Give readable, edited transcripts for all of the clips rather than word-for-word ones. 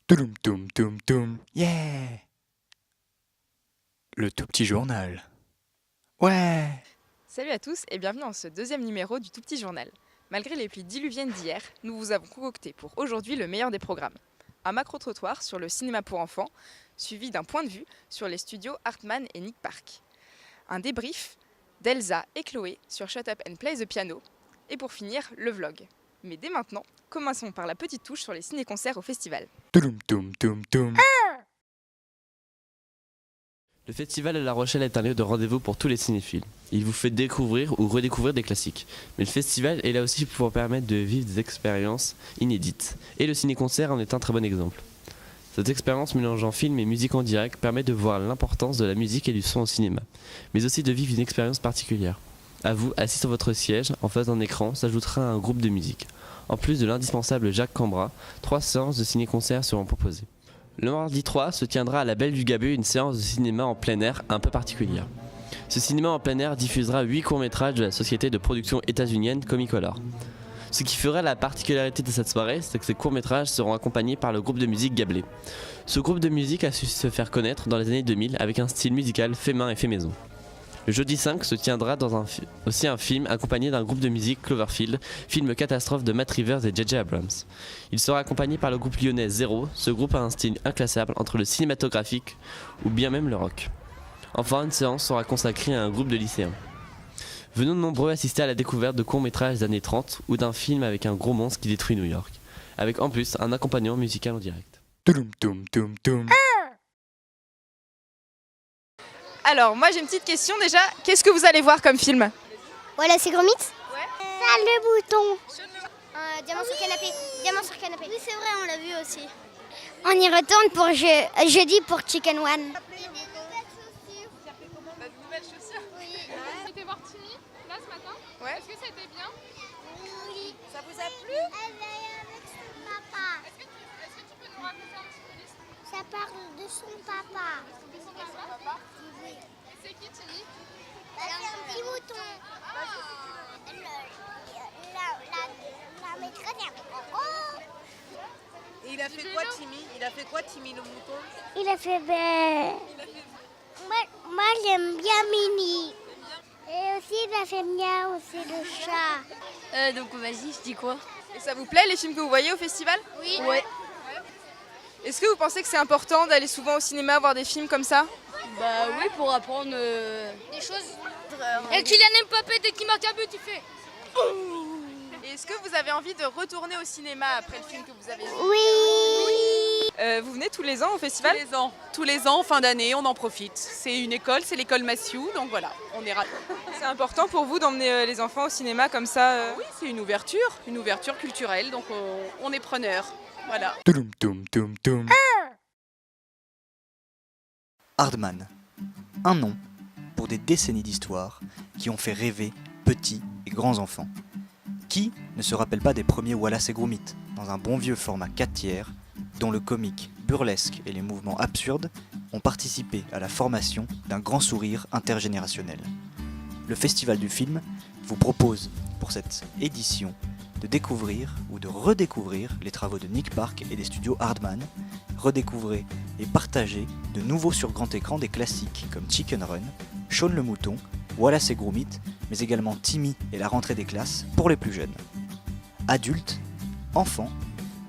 Touloum toum toum toum, yeah! Le tout petit journal. Ouais! Salut à tous et bienvenue dans ce deuxième numéro du Tout Petit Journal. Malgré les pluies diluviennes d'hier, nous vous avons concocté pour aujourd'hui le meilleur des programmes. Un macro-trottoir sur le cinéma pour enfants, suivi d'un point de vue sur les studios Hartman et Nick Park. Un débrief d'Elsa et Chloé sur Shut Up and Play the Piano. Et pour finir, le vlog. Mais dès maintenant, commençons par la petite touche sur les ciné-concerts au festival. Touloum toum toum toum. Le Festival de La Rochelle est un lieu de rendez-vous pour tous les cinéphiles. Il vous fait découvrir ou redécouvrir des classiques. Mais le festival est là aussi pour permettre de vivre des expériences inédites. Et le ciné-concert en est un très bon exemple. Cette expérience mélangeant film et musique en direct permet de voir l'importance de la musique et du son au cinéma, mais aussi de vivre une expérience particulière. À vous, assis sur votre siège, en face d'un écran, s'ajoutera un groupe de musique. En plus de l'indispensable Jacques Cambra, 3 séances de ciné-concert seront proposées. Le mardi 3 se tiendra à la Belle du Gabut une séance de cinéma en plein air un peu particulière. Ce cinéma en plein air diffusera 8 courts-métrages de la société de production états-unienne Comicolor. Ce qui fera la particularité de cette soirée, c'est que ces courts-métrages seront accompagnés par le groupe de musique Gablé. Ce groupe de musique a su se faire connaître dans les années 2000 avec un style musical fait main et fait maison. Le jeudi 5 se tiendra aussi un film accompagné d'un groupe de musique Cloverfield, film catastrophe de Matt Rivers et J.J. Abrams. Il sera accompagné par le groupe lyonnais Zéro. Ce groupe a un style inclassable entre le cinématographique ou bien même le rock. Enfin, une séance sera consacrée à un groupe de lycéens. Venons nombreux assister à la découverte de courts-métrages des années 30 ou d'un film avec un gros monstre qui détruit New York, avec en plus un accompagnement musical en direct. Touloum toum toum toum. Alors, moi j'ai une petite question déjà. Qu'est-ce que vous allez voir comme film ? Voilà, c'est Gromit. Ouais. Ça, le bouton. Diamant sur canapé. Diamant sur canapé. Oui, c'est vrai, on l'a vu aussi. On y retourne pour jeudi pour Chicken One. De nouvelles chaussures ? J'ai été voir Timmy, là, ce matin. Ouais. Est-ce que ça a été bien? Oui. Ça vous a plu ? Elle veille avec son papa. Est-ce que tu peux nous raconter un petit peu l'histoire Ça parle de son papa. de son papa? Oui. Et c'est qui, Timmy? C'est un petit mouton. La maîtresse, Et il a fait quoi Timmy? Il a fait quoi Timmy le mouton? il a fait moi j'aime bien Mini. Et aussi il a fait bien aussi le chat. Donc vas-y, je dis quoi? Et ça vous plaît les films que vous voyez au festival ? Oui. Ouais. Est-ce que vous pensez que c'est important d'aller souvent au cinéma voir des films comme ça ? Bah oui, pour apprendre Des choses. Et Kylian Mbappé, dès qu'il marque un but, il fait. Et est-ce que vous avez envie de retourner au cinéma après le film que vous avez vu ? Oui. Vous venez tous les ans au festival ? Tous les ans, fin d'année, on en profite. C'est une école, c'est l'école Massieu, donc voilà, on est ravis. C'est important pour vous d'emmener les enfants au cinéma comme ça Oui, c'est une ouverture culturelle, donc on est preneur. Voilà. Touloum toum toum toum. Hardman. Un nom pour des décennies d'histoire qui ont fait rêver petits et grands enfants. Qui ne se rappelle pas des premiers Wallace et Gromit, dans un bon vieux format 4/3, dont le comique, burlesque et les mouvements absurdes ont participé à la formation d'un grand sourire intergénérationnel. Le Festival du film vous propose, pour cette édition, de découvrir ou de redécouvrir les travaux de Nick Park et des studios Hardman, redécouvrir et partager de nouveaux sur grand écran des classiques comme Chicken Run, Shaun le Mouton, Wallace et Gromit, mais également Timmy et la rentrée des classes pour les plus jeunes. Adultes, enfants,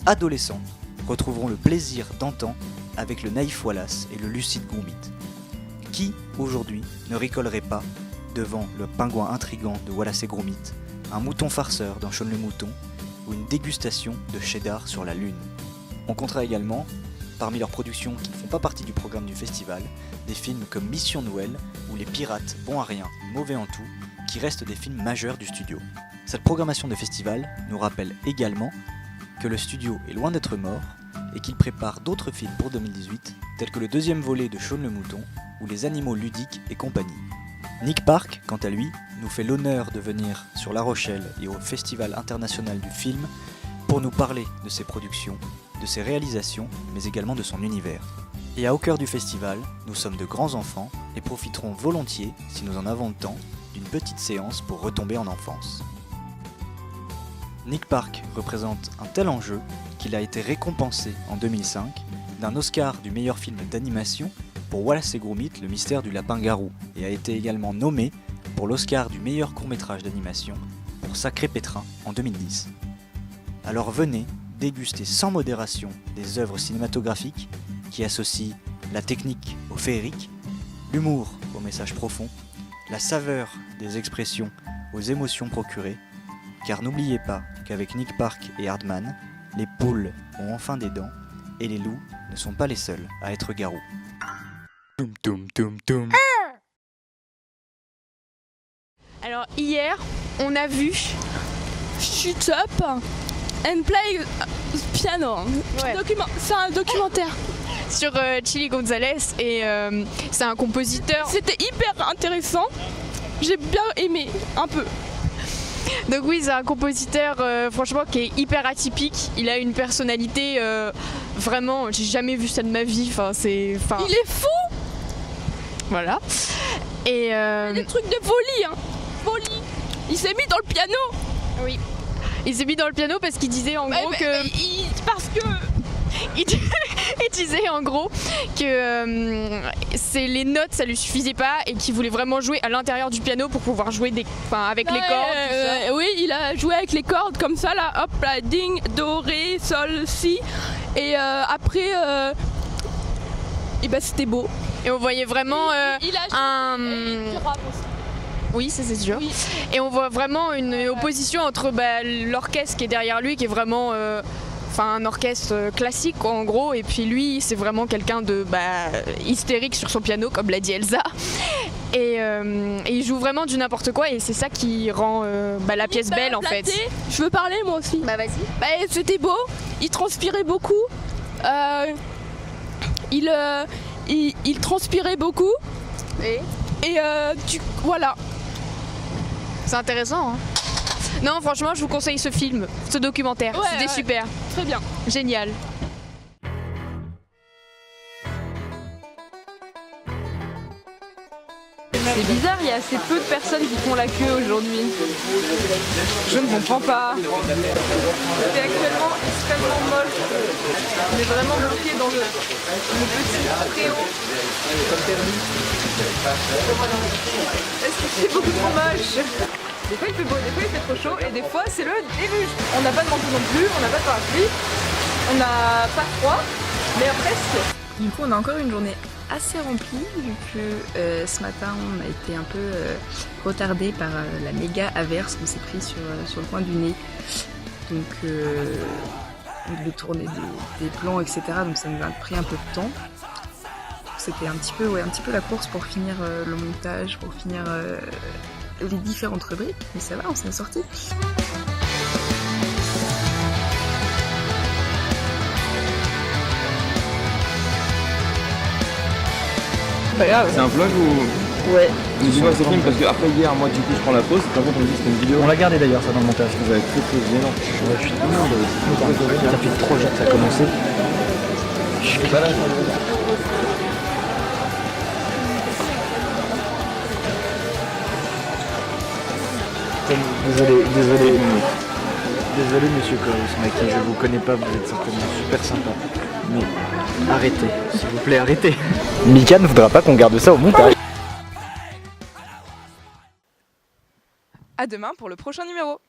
adolescents retrouveront le plaisir d'antan avec le naïf Wallace et le lucide Gromit. Qui, aujourd'hui, ne rigolerait pas devant le pingouin intrigant de Wallace et Gromit, un mouton farceur dans Shaun le Mouton ou une dégustation de cheddar sur la Lune. On comptera également, parmi leurs productions qui ne font pas partie du programme du festival, des films comme Mission Noël ou Les Pirates bons à rien, mauvais en tout, qui restent des films majeurs du studio. Cette programmation de festival nous rappelle également que le studio est loin d'être mort et qu'il prépare d'autres films pour 2018, tels que le deuxième volet de Shaun le Mouton ou Les Animaux Ludiques et compagnie. Nick Park, quant à lui, nous fait l'honneur de venir sur La Rochelle et au Festival international du film pour nous parler de ses productions, de ses réalisations, mais également de son univers. Et au cœur du festival, nous sommes de grands enfants et profiterons volontiers, si nous en avons le temps, d'une petite séance pour retomber en enfance. Nick Park représente un tel enjeu qu'il qu'il a été récompensé en 2005 d'un Oscar du meilleur film d'animation pour Wallace et Gromit, le mystère du lapin-garou, et a été également nommé pour l'Oscar du meilleur court-métrage d'animation pour Sacré Pétrin en 2010. Alors venez déguster sans modération des œuvres cinématographiques qui associent la technique au féerique, l'humour au message profond, la saveur des expressions aux émotions procurées, car n'oubliez pas qu'avec Nick Park et Hardman, les poules ont enfin des dents et les loups ne sont pas les seuls à être garous. Toum toum toum toum. Alors hier, on a vu Shut Up and Play Piano. Ouais. C'est un documentaire. Sur Chili Gonzalez et c'est un compositeur. C'était hyper intéressant. J'ai bien aimé, un peu. Donc oui, c'est un compositeur franchement qui est hyper atypique. Il a une personnalité vraiment, j'ai jamais vu ça de ma vie. Il est fou. Voilà. Et Des trucs de folie, hein. Folie. Il s'est mis dans le piano. oui, il s'est mis dans le piano parce qu'il disait en gros que Parce que il disait en gros que c'est les notes ça lui suffisait pas et qu'il voulait vraiment jouer à l'intérieur du piano pour pouvoir jouer avec les cordes. Tout ça. Oui, il a joué avec les cordes comme ça là, hop là, ding, do, ré, sol, si. Et après, et ben c'était beau. Et on voyait vraiment Il a un... du rap aussi. Oui, ça c'est sûr. Oui. Et on voit vraiment une opposition entre l'orchestre qui est derrière lui, qui est vraiment un orchestre classique quoi, en gros, et puis lui c'est vraiment quelqu'un de hystérique sur son piano comme l'a dit Elsa. Et il joue vraiment du n'importe quoi et c'est ça qui rend la pièce belle en fait. Je veux parler moi aussi. Bah vas-y. C'était beau, il transpirait beaucoup. Il transpirait beaucoup. Et voilà. C'est intéressant hein. Non franchement je vous conseille ce film, ce documentaire, Ouais, c'était super. Très bien. Génial. C'est bizarre, il y a assez peu de personnes qui font la queue aujourd'hui. Je ne comprends pas. C'est actuellement extrêmement moche. On est vraiment bloqué dans le petit préau. Est-ce que c'est beaucoup trop moche? Des fois il fait beau, des fois il fait trop chaud et des fois c'est le déluge. On n'a pas de manteau non plus, on n'a pas de parapluie, on n'a pas froid, mais presque. Du coup on a encore une journée assez remplie vu que ce matin on a été un peu retardé par la méga averse qu'on s'est pris sur le coin du nez. Donc on devait tourner des plans etc. Donc ça nous a pris un peu de temps. C'était un petit peu la course pour finir le montage, pour finir les différentes rubriques, mais ça va, on s'en est sorti. C'est un vlog ou... Ouais. C'est quoi ce film? Parce que après hier, moi du coup je prends la pause, par contre on me dit que c'était une vidéo. On l'a gardé d'ailleurs ça dans le montage. Vous avez très gênant. Ouais, je suis content. Ça fait 3 jours que ça a commencé. Je suis pas là. Désolé monsieur Coros, mec, je vous connais pas, vous êtes certainement super sympa. Mais arrêtez, s'il vous plaît, arrêtez. Mika ne voudra pas qu'on garde ça au montage. À demain pour le prochain numéro.